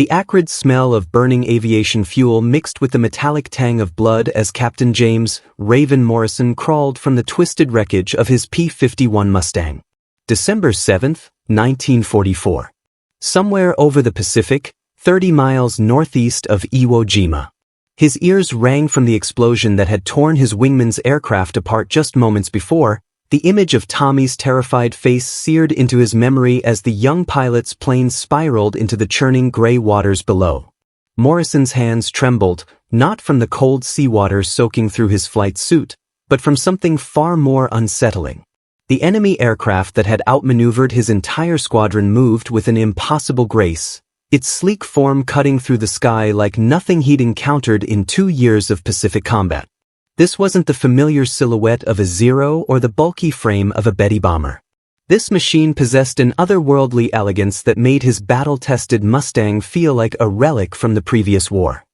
The acrid smell of burning aviation fuel mixed with the metallic tang of blood as Captain James "Raven" Morrison crawled from the twisted wreckage of his P-51 Mustang. December 7, 1944. Somewhere over the Pacific, 30 miles northeast of Iwo Jima. His ears rang from the explosion that had torn his wingman's aircraft apart just moments before. The image of Tommy's terrified face seared into his memory as the young pilot's plane spiraled into the churning gray waters below. Morrison's hands trembled, not from the cold seawater soaking through his flight suit, but from something far more unsettling. The enemy aircraft that had outmaneuvered his entire squadron moved with an impossible grace, its sleek form cutting through the sky like nothing he'd encountered in 2 years of Pacific combat. This wasn't the familiar silhouette of a Zero or the bulky frame of a Betty bomber. This machine possessed an otherworldly elegance that made his battle-tested Mustang feel like a relic from the previous war.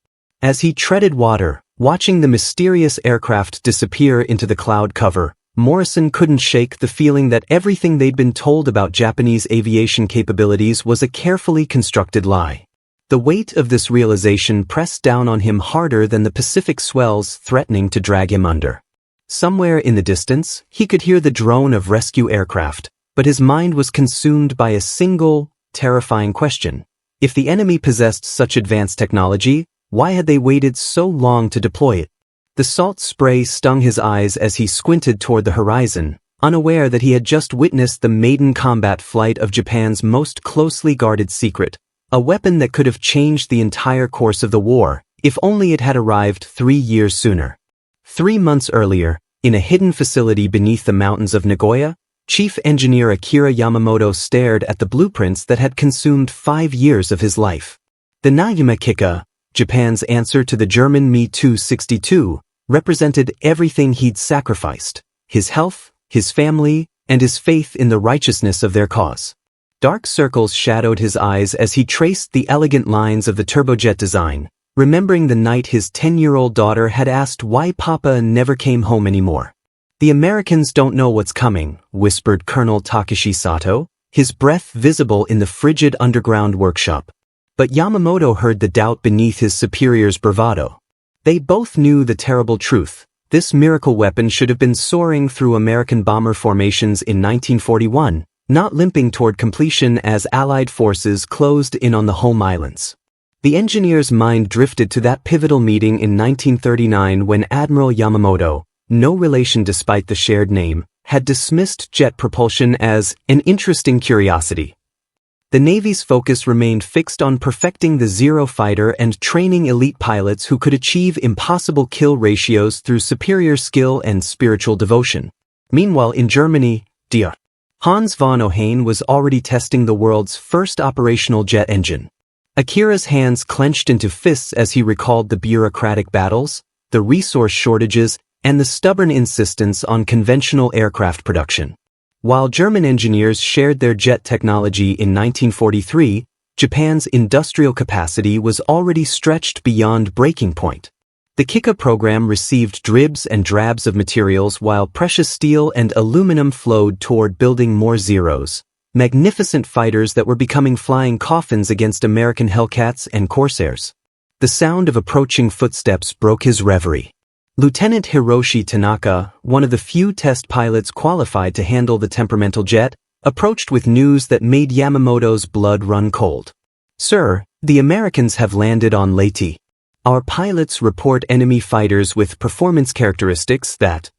As he treaded water, watching the mysterious aircraft disappear into the cloud cover, Morrison couldn't shake the feeling that everything they'd been told about Japanese aviation capabilities was a carefully constructed lie. The weight of this realization pressed down on him harder than the Pacific swells threatening to drag him under. Somewhere in the distance, he could hear the drone of rescue aircraft, but his mind was consumed by a single, terrifying question. If the enemy possessed such advanced technology, why had they waited so long to deploy it? The salt spray stung his eyes as he squinted toward the horizon, unaware that he had just witnessed the maiden combat flight of Japan's most closely guarded secret. A weapon that could have changed the entire course of the war, if only it had arrived 3 years sooner. 3 months earlier, in a hidden facility beneath the mountains of Nagoya, Chief Engineer Akira Yamamoto stared at the blueprints that had consumed 5 years of his life. The Nayama Kika, Japan's answer to the German Me-262, represented everything he'd sacrificed: his health, his family, and his faith in the righteousness of their cause. Dark circles shadowed his eyes as he traced the elegant lines of the turbojet design, remembering the night his 10-year-old daughter had asked why Papa never came home anymore. "The Americans don't know what's coming," whispered Colonel Takeshi Sato, his breath visible in the frigid underground workshop. But Yamamoto heard the doubt beneath his superior's bravado. They both knew the terrible truth. This miracle weapon should have been soaring through American bomber formations in 1941, not limping toward completion as Allied forces closed in on the home islands. The engineer's mind drifted to that pivotal meeting in 1939 when Admiral Yamamoto, no relation despite the shared name, had dismissed jet propulsion as an interesting curiosity. The Navy's focus remained fixed on perfecting the Zero fighter and training elite pilots who could achieve impossible kill ratios through superior skill and spiritual devotion. Meanwhile in Germany, Dr. Hans von Ohain was already testing the world's first operational jet engine. Akira's hands clenched into fists as he recalled the bureaucratic battles, the resource shortages, and the stubborn insistence on conventional aircraft production. While German engineers shared their jet technology in 1943, Japan's industrial capacity was already stretched beyond breaking point. The Kika program received dribs and drabs of materials while precious steel and aluminum flowed toward building more Zeros, magnificent fighters that were becoming flying coffins against American Hellcats and Corsairs. The sound of approaching footsteps broke his reverie. Lieutenant Hiroshi Tanaka, one of the few test pilots qualified to handle the temperamental jet, approached with news that made Yamamoto's blood run cold. "Sir, the Americans have landed on Leyte. Our pilots report enemy fighters with performance characteristics that..."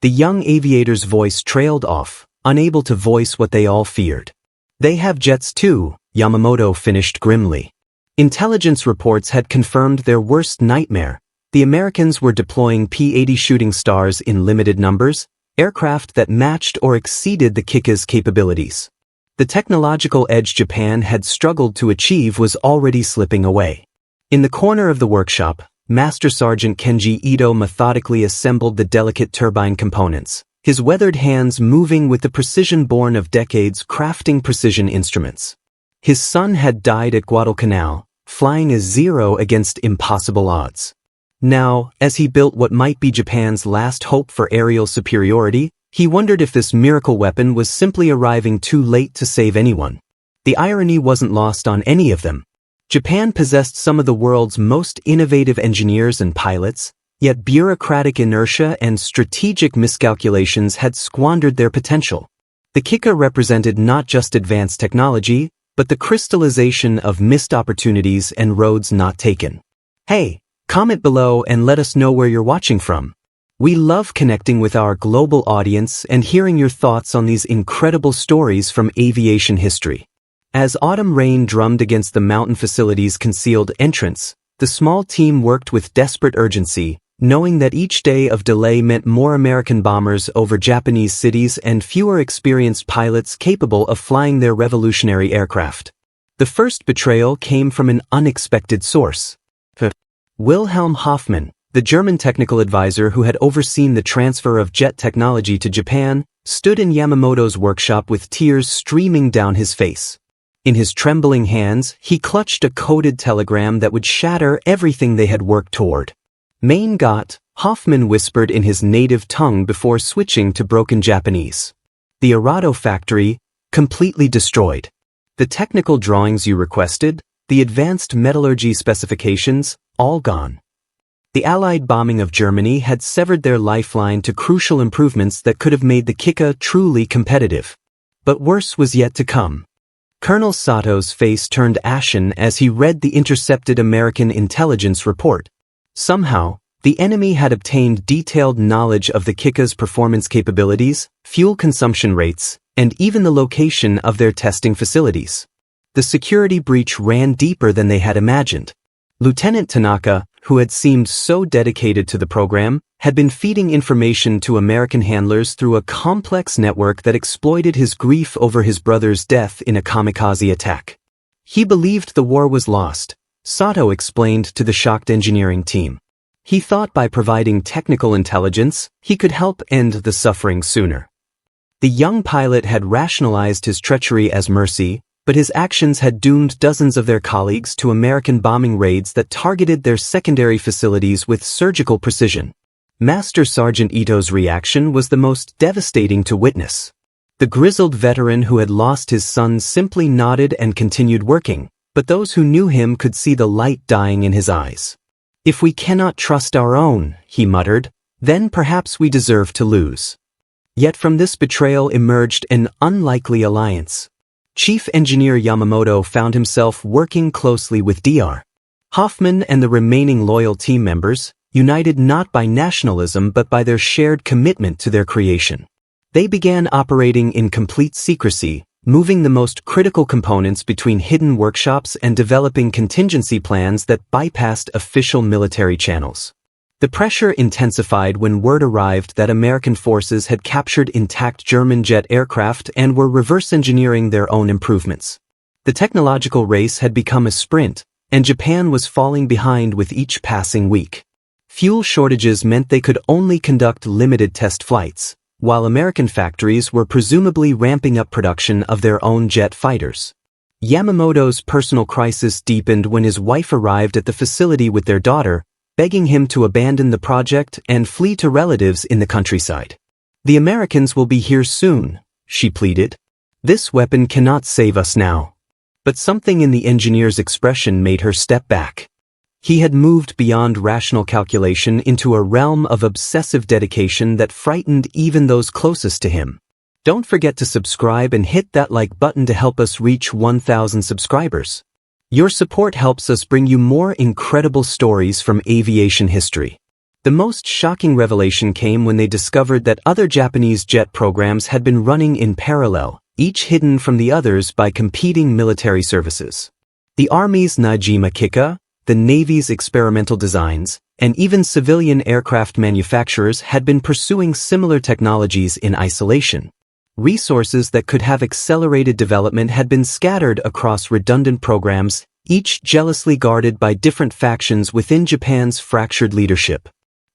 The young aviator's voice trailed off, unable to voice what they all feared. "They have jets too," Yamamoto finished grimly. Intelligence reports had confirmed their worst nightmare. The Americans were deploying P-80 shooting stars in limited numbers, aircraft that matched or exceeded the Kika's capabilities. The technological edge Japan had struggled to achieve was already slipping away. In the corner of the workshop, Master Sergeant Kenji Ito methodically assembled the delicate turbine components, his weathered hands moving with the precision born of decades crafting precision instruments. His son had died at Guadalcanal, flying a Zero against impossible odds. Now, as he built what might be Japan's last hope for aerial superiority, he wondered if this miracle weapon was simply arriving too late to save anyone. The irony wasn't lost on any of them. Japan possessed some of the world's most innovative engineers and pilots, yet bureaucratic inertia and strategic miscalculations had squandered their potential. The Kikka represented not just advanced technology, but the crystallization of missed opportunities and roads not taken. Hey, comment below and let us know where you're watching from. We love connecting with our global audience and hearing your thoughts on these incredible stories from aviation history. As autumn rain drummed against the mountain facility's concealed entrance, the small team worked with desperate urgency, knowing that each day of delay meant more American bombers over Japanese cities and fewer experienced pilots capable of flying their revolutionary aircraft. The first betrayal came from an unexpected source. Wilhelm Hoffmann, the German technical advisor who had overseen the transfer of jet technology to Japan, stood in Yamamoto's workshop with tears streaming down his face. In his trembling hands, he clutched a coded telegram that would shatter everything they had worked toward. Mein Gott, Hoffmann whispered in his native tongue before switching to broken Japanese. The Arado factory, completely destroyed. The technical drawings you requested, the advanced metallurgy specifications, all gone. The Allied bombing of Germany had severed their lifeline to crucial improvements that could have made the Kikka truly competitive. But worse was yet to come. Colonel Sato's face turned ashen as he read the intercepted American intelligence report. Somehow, the enemy had obtained detailed knowledge of the Kikka's performance capabilities, fuel consumption rates, and even the location of their testing facilities. The security breach ran deeper than they had imagined. Lieutenant Tanaka, who had seemed so dedicated to the program, had been feeding information to American handlers through a complex network that exploited his grief over his brother's death in a kamikaze attack. He believed the war was lost, Sato explained to the shocked engineering team. He thought by providing technical intelligence, he could help end the suffering sooner. The young pilot had rationalized his treachery as mercy, but his actions had doomed dozens of their colleagues to American bombing raids that targeted their secondary facilities with surgical precision. Master Sergeant Ito's reaction was the most devastating to witness. The grizzled veteran who had lost his son simply nodded and continued working, but those who knew him could see the light dying in his eyes. "If we cannot trust our own," he muttered, "then perhaps we deserve to lose." Yet from this betrayal emerged an unlikely alliance. Chief Engineer Yamamoto found himself working closely with Dr. Hoffmann and the remaining loyal team members, united not by nationalism but by their shared commitment to their creation. They began operating in complete secrecy, moving the most critical components between hidden workshops and developing contingency plans that bypassed official military channels. The pressure intensified when word arrived that American forces had captured intact German jet aircraft and were reverse engineering their own improvements. The technological race had become a sprint, and Japan was falling behind with each passing week. Fuel shortages meant they could only conduct limited test flights, while American factories were presumably ramping up production of their own jet fighters. Yamamoto's personal crisis deepened when his wife arrived at the facility with their daughter, begging him to abandon the project and flee to relatives in the countryside. "The Americans will be here soon," she pleaded. "This weapon cannot save us now." But something in the engineer's expression made her step back. He had moved beyond rational calculation into a realm of obsessive dedication that frightened even those closest to him. Don't forget to subscribe and hit that like button to help us reach 1,000 subscribers. Your support helps us bring you more incredible stories from aviation history. The most shocking revelation came when they discovered that other Japanese jet programs had been running in parallel, each hidden from the others by competing military services. The Army's Najima Kikka, the Navy's experimental designs, and even civilian aircraft manufacturers had been pursuing similar technologies in isolation. Resources that could have accelerated development had been scattered across redundant programs, each jealously guarded by different factions within Japan's fractured leadership.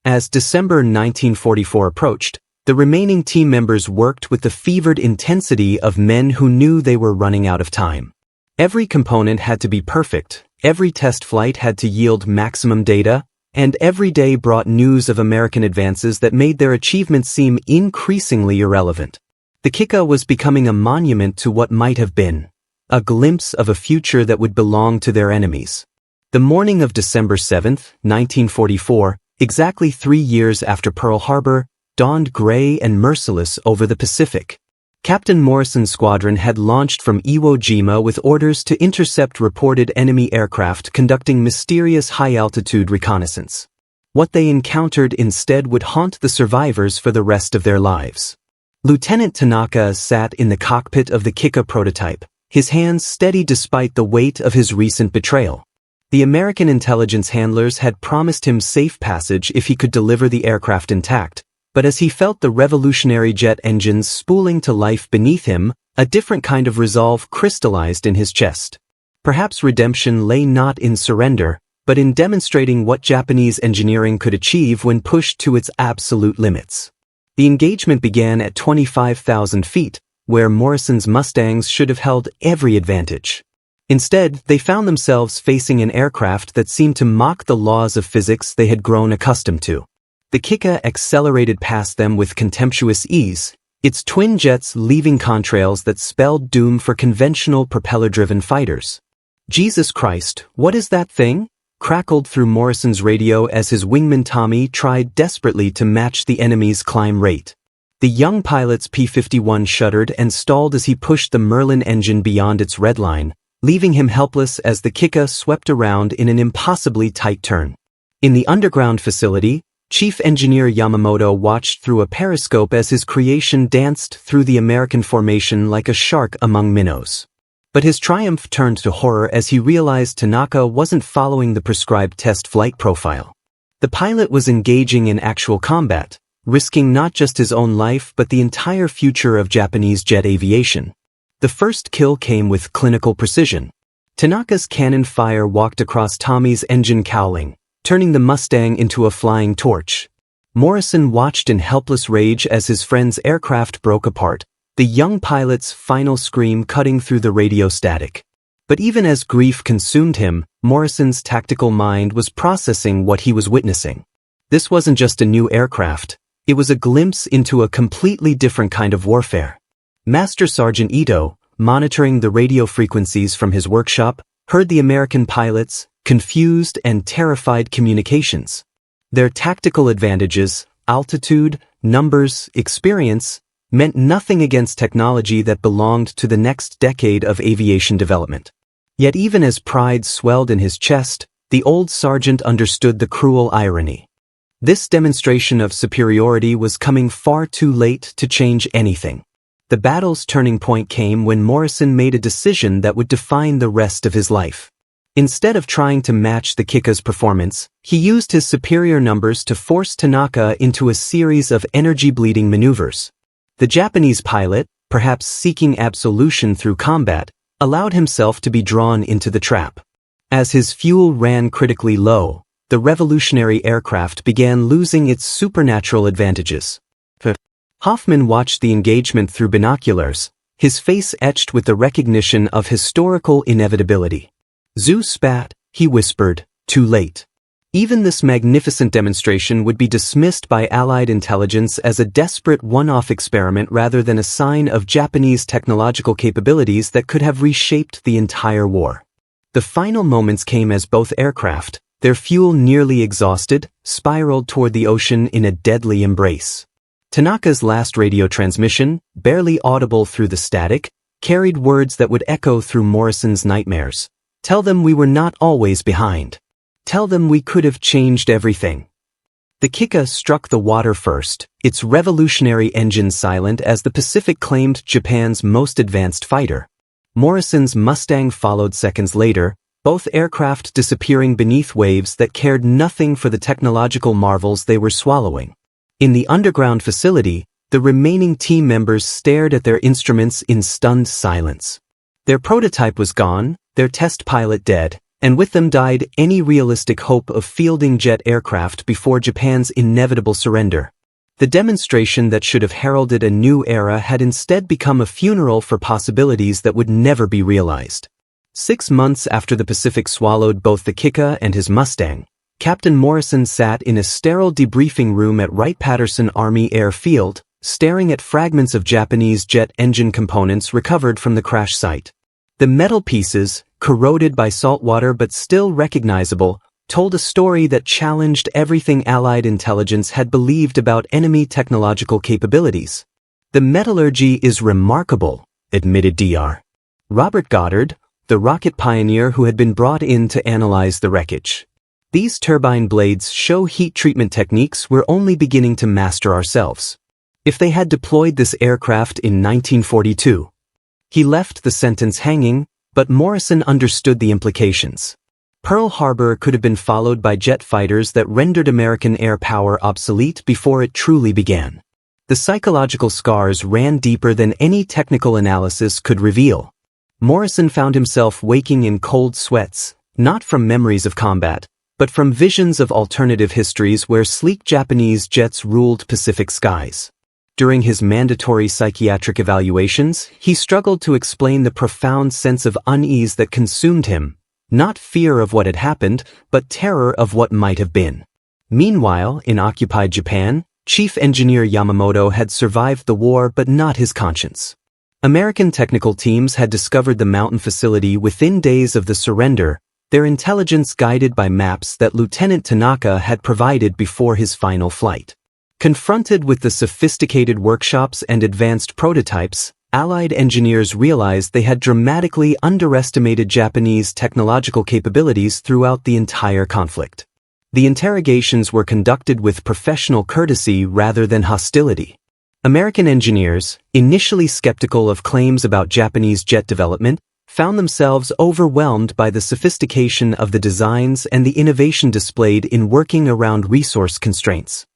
As December 1944 approached, the remaining team members worked with the fevered intensity of men who knew they were running out of time. Every component had to be perfect, every test flight had to yield maximum data, and every day brought news of American advances that made their achievements seem increasingly irrelevant. The Kikka was becoming a monument to what might have been. a glimpse of a future that would belong to their enemies. The morning of December 7, 1944, exactly 3 years after Pearl Harbor, dawned gray and merciless over the Pacific. Captain Morrison's squadron had launched from Iwo Jima with orders to intercept reported enemy aircraft conducting mysterious high-altitude reconnaissance. What they encountered instead would haunt the survivors for the rest of their lives. Lieutenant Tanaka sat in the cockpit of the Kikka prototype, his hands steady despite the weight of his recent betrayal. The American intelligence handlers had promised him safe passage if he could deliver the aircraft intact, but as he felt the revolutionary jet engines spooling to life beneath him, a different kind of resolve crystallized in his chest. Perhaps redemption lay not in surrender, but in demonstrating what Japanese engineering could achieve when pushed to its absolute limits. The engagement began at 25,000 feet, where Morrison's Mustangs should have held every advantage. Instead, they found themselves facing an aircraft that seemed to mock the laws of physics they had grown accustomed to. The Kikka accelerated past them with contemptuous ease, its twin jets leaving contrails that spelled doom for conventional propeller-driven fighters. "Jesus Christ, what is that thing?" crackled through Morrison's radio as his wingman Tommy tried desperately to match the enemy's climb rate. The young pilot's P-51 shuddered and stalled as he pushed the Merlin engine beyond its red line, leaving him helpless as the Kikka swept around in an impossibly tight turn. In the underground facility, Chief Engineer Yamamoto watched through a periscope as his creation danced through the American formation like a shark among minnows. But his triumph turned to horror as he realized Tanaka wasn't following the prescribed test flight profile. The pilot was engaging in actual combat, risking not just his own life but the entire future of Japanese jet aviation. The first kill came with clinical precision. Tanaka's cannon fire walked across Tommy's engine cowling, turning the Mustang into a flying torch. Morrison watched in helpless rage as his friend's aircraft broke apart, the young pilot's final scream cutting through the radio static. But even as grief consumed him, Morrison's tactical mind was processing what he was witnessing. This wasn't just a new aircraft, it was a glimpse into a completely different kind of warfare. Master Sergeant Ito, monitoring the radio frequencies from his workshop, heard the American pilots' confused and terrified communications. Their tactical advantages, altitude, numbers, experience, meant nothing against technology that belonged to the next decade of aviation development. Yet even as pride swelled in his chest, the old sergeant understood the cruel irony. This demonstration of superiority was coming far too late to change anything. The battle's turning point came when Morrison made a decision that would define the rest of his life. Instead of trying to match the Kikka's performance, he used his superior numbers to force Tanaka into a series of energy-bleeding maneuvers. The Japanese pilot, perhaps seeking absolution through combat, allowed himself to be drawn into the trap. As his fuel ran critically low, the revolutionary aircraft began losing its supernatural advantages. Hoffman watched the engagement through binoculars, his face etched with the recognition of historical inevitability. "Zoo spat," he whispered, "too late." Even this magnificent demonstration would be dismissed by Allied intelligence as a desperate one-off experiment rather than a sign of Japanese technological capabilities that could have reshaped the entire war. The final moments came as both aircraft, their fuel nearly exhausted, spiraled toward the ocean in a deadly embrace. Tanaka's last radio transmission, barely audible through the static, carried words that would echo through Morrison's nightmares. "Tell them we were not always behind. Tell them we could have changed everything." The Kikka struck the water first, its revolutionary engine silent as the Pacific claimed Japan's most advanced fighter. Morrison's Mustang followed seconds later, both aircraft disappearing beneath waves that cared nothing for the technological marvels they were swallowing. In the underground facility, the remaining team members stared at their instruments in stunned silence. Their prototype was gone, their test pilot dead, and with them died any realistic hope of fielding jet aircraft before Japan's inevitable surrender. The demonstration that should have heralded a new era had instead become a funeral for possibilities that would never be realized. 6 months after the Pacific swallowed both the Kikka and his Mustang, Captain Morrison sat in a sterile debriefing room at Wright-Patterson Army Air Field, staring at fragments of Japanese jet engine components recovered from the crash site. The metal pieces, corroded by saltwater but still recognizable, told a story that challenged everything Allied intelligence had believed about enemy technological capabilities. "The metallurgy is remarkable," admitted Dr. Robert Goddard, the rocket pioneer who had been brought in to analyze the wreckage. "These turbine blades show heat treatment techniques we're only beginning to master ourselves. If they had deployed this aircraft in 1942. He left the sentence hanging, but Morrison understood the implications. Pearl Harbor could have been followed by jet fighters that rendered American air power obsolete before it truly began. The psychological scars ran deeper than any technical analysis could reveal. Morrison found himself waking in cold sweats, not from memories of combat, but from visions of alternative histories where sleek Japanese jets ruled Pacific skies. During his mandatory psychiatric evaluations, he struggled to explain the profound sense of unease that consumed him. Not fear of what had happened, but terror of what might have been. Meanwhile, in occupied Japan, Chief Engineer Yamamoto had survived the war but not his conscience. American technical teams had discovered the mountain facility within days of the surrender, their intelligence guided by maps that Lieutenant Tanaka had provided before his final flight. Confronted with the sophisticated workshops and advanced prototypes, Allied engineers realized they had dramatically underestimated Japanese technological capabilities throughout the entire conflict. The interrogations were conducted with professional courtesy rather than hostility. American engineers, initially skeptical of claims about Japanese jet development, found themselves overwhelmed by the sophistication of the designs and the innovation displayed in working around resource constraints.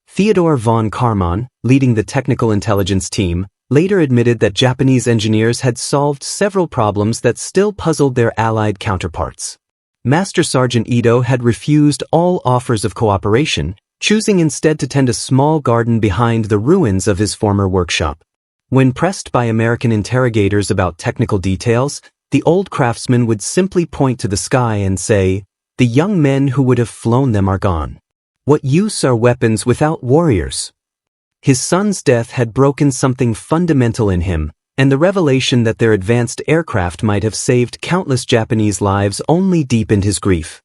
Theodore von Karman, leading the technical intelligence team, later admitted that Japanese engineers had solved several problems that still puzzled their Allied counterparts. Master Sergeant Ito had refused all offers of cooperation, choosing instead to tend a small garden behind the ruins of his former workshop. When pressed by American interrogators about technical details, the old craftsman would simply point to the sky and say, "The young men who would have flown them are gone. What use are weapons without warriors?" His son's death had broken something fundamental in him, and the revelation that their advanced aircraft might have saved countless Japanese lives only deepened his grief.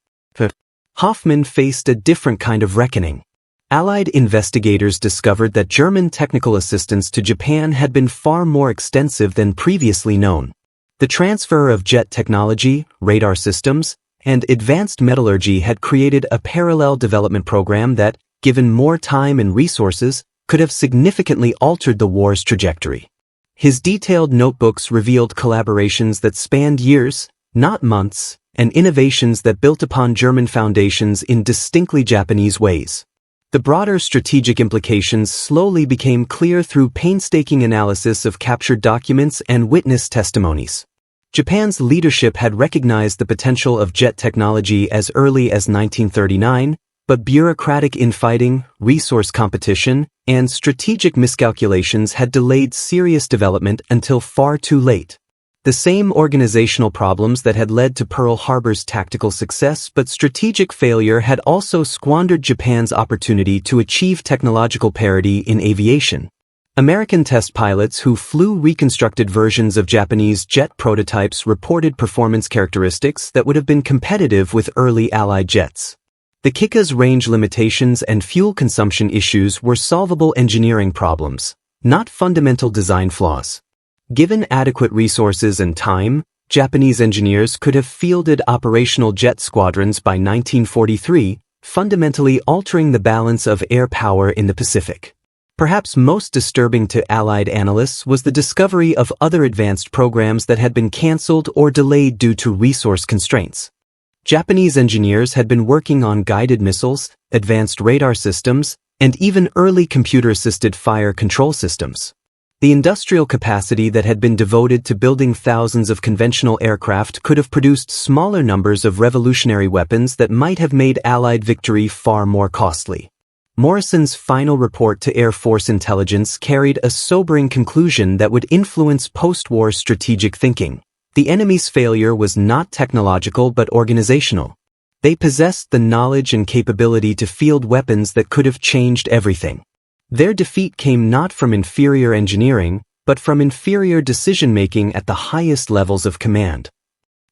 Hoffman faced a different kind of reckoning. Allied investigators discovered that German technical assistance to Japan had been far more extensive than previously known. The transfer of jet technology, radar systems, and advanced metallurgy had created a parallel development program that, given more time and resources, could have significantly altered the war's trajectory. His detailed notebooks revealed collaborations that spanned years, not months, and innovations that built upon German foundations in distinctly Japanese ways. The broader strategic implications slowly became clear through painstaking analysis of captured documents and witness testimonies. Japan's leadership had recognized the potential of jet technology as early as 1939, but bureaucratic infighting, resource competition, and strategic miscalculations had delayed serious development until far too late. The same organizational problems that had led to Pearl Harbor's tactical success but strategic failure had also squandered Japan's opportunity to achieve technological parity in aviation. American test pilots who flew reconstructed versions of Japanese jet prototypes reported performance characteristics that would have been competitive with early Allied jets. The Kika's range limitations and fuel consumption issues were solvable engineering problems, not fundamental design flaws. Given adequate resources and time, Japanese engineers could have fielded operational jet squadrons by 1943, fundamentally altering the balance of air power in the Pacific. Perhaps most disturbing to Allied analysts was the discovery of other advanced programs that had been canceled or delayed due to resource constraints. Japanese engineers had been working on guided missiles, advanced radar systems, and even early computer-assisted fire control systems. The industrial capacity that had been devoted to building thousands of conventional aircraft could have produced smaller numbers of revolutionary weapons that might have made Allied victory far more costly. Morrison's final report to Air Force intelligence carried a sobering conclusion that would influence post-war strategic thinking. The enemy's failure was not technological but organizational. They possessed the knowledge and capability to field weapons that could have changed everything. Their defeat came not from inferior engineering, but from inferior decision-making at the highest levels of command.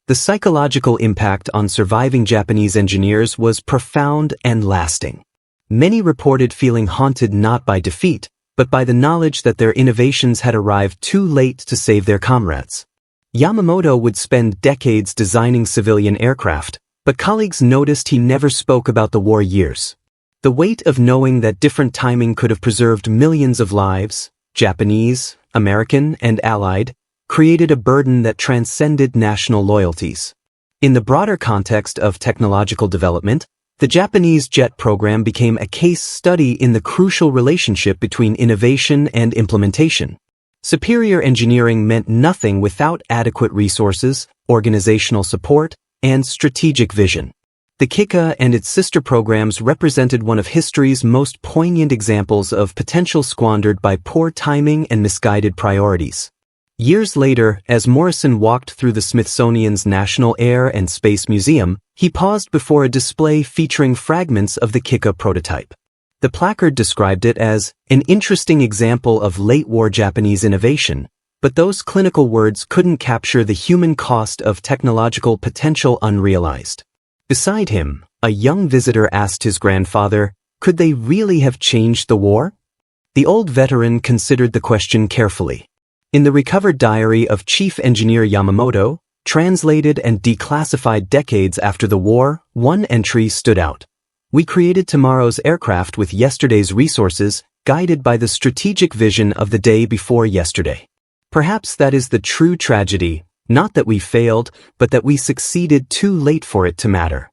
The psychological impact on surviving Japanese engineers was profound and lasting. Many reported feeling haunted not by defeat, but by the knowledge that their innovations had arrived too late to save their comrades. Yamamoto would spend decades designing civilian aircraft, but colleagues noticed he never spoke about the war years. The weight of knowing that different timing could have preserved millions of lives, Japanese, American, and Allied, created a burden that transcended national loyalties. In the broader context of technological development, the Japanese jet program became a case study in the crucial relationship between innovation and implementation. Superior engineering meant nothing without adequate resources, organizational support, and strategic vision. The Kikka and its sister programs represented one of history's most poignant examples of potential squandered by poor timing and misguided priorities. Years later, as Morrison walked through the Smithsonian's National Air and Space Museum, he paused before a display featuring fragments of the Kikka prototype. The placard described it as an interesting example of late-war Japanese innovation, but those clinical words couldn't capture the human cost of technological potential unrealized. Beside him, a young visitor asked his grandfather, could they really have changed the war? The old veteran considered the question carefully. In the recovered diary of Chief Engineer Yamamoto, translated and declassified decades after the war, one entry stood out. We created tomorrow's aircraft with yesterday's resources, guided by the strategic vision of the day before yesterday. Perhaps that is the true tragedy, not that we failed, but that we succeeded too late for it to matter.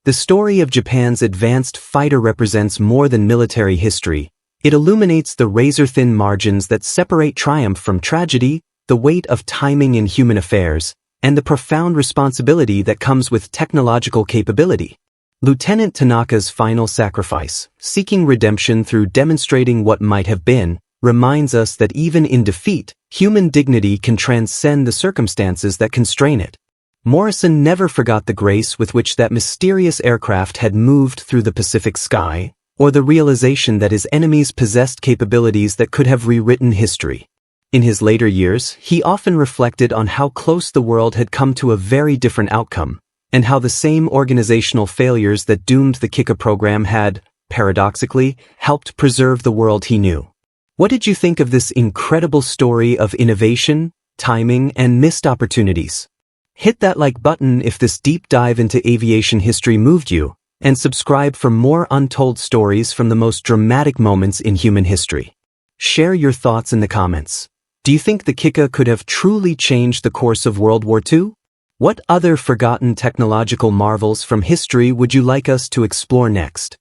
The story of Japan's advanced fighter represents more than military history. It illuminates the razor-thin margins that separate triumph from tragedy, the weight of timing in human affairs, and the profound responsibility that comes with technological capability. Lieutenant Tanaka's final sacrifice, seeking redemption through demonstrating what might have been, reminds us that even in defeat, human dignity can transcend the circumstances that constrain it. Morrison never forgot the grace with which that mysterious aircraft had moved through the Pacific sky, or the realization that his enemies possessed capabilities that could have rewritten history. In his later years, he often reflected on how close the world had come to a very different outcome, and how the same organizational failures that doomed the Kikka program had, paradoxically, helped preserve the world he knew. What did you think of this incredible story of innovation, timing, and missed opportunities? Hit that like button if this deep dive into aviation history moved you, and subscribe for more untold stories from the most dramatic moments in human history. Share your thoughts in the comments. Do you think the Kikka could have truly changed the course of World War II? What other forgotten technological marvels from history would you like us to explore next?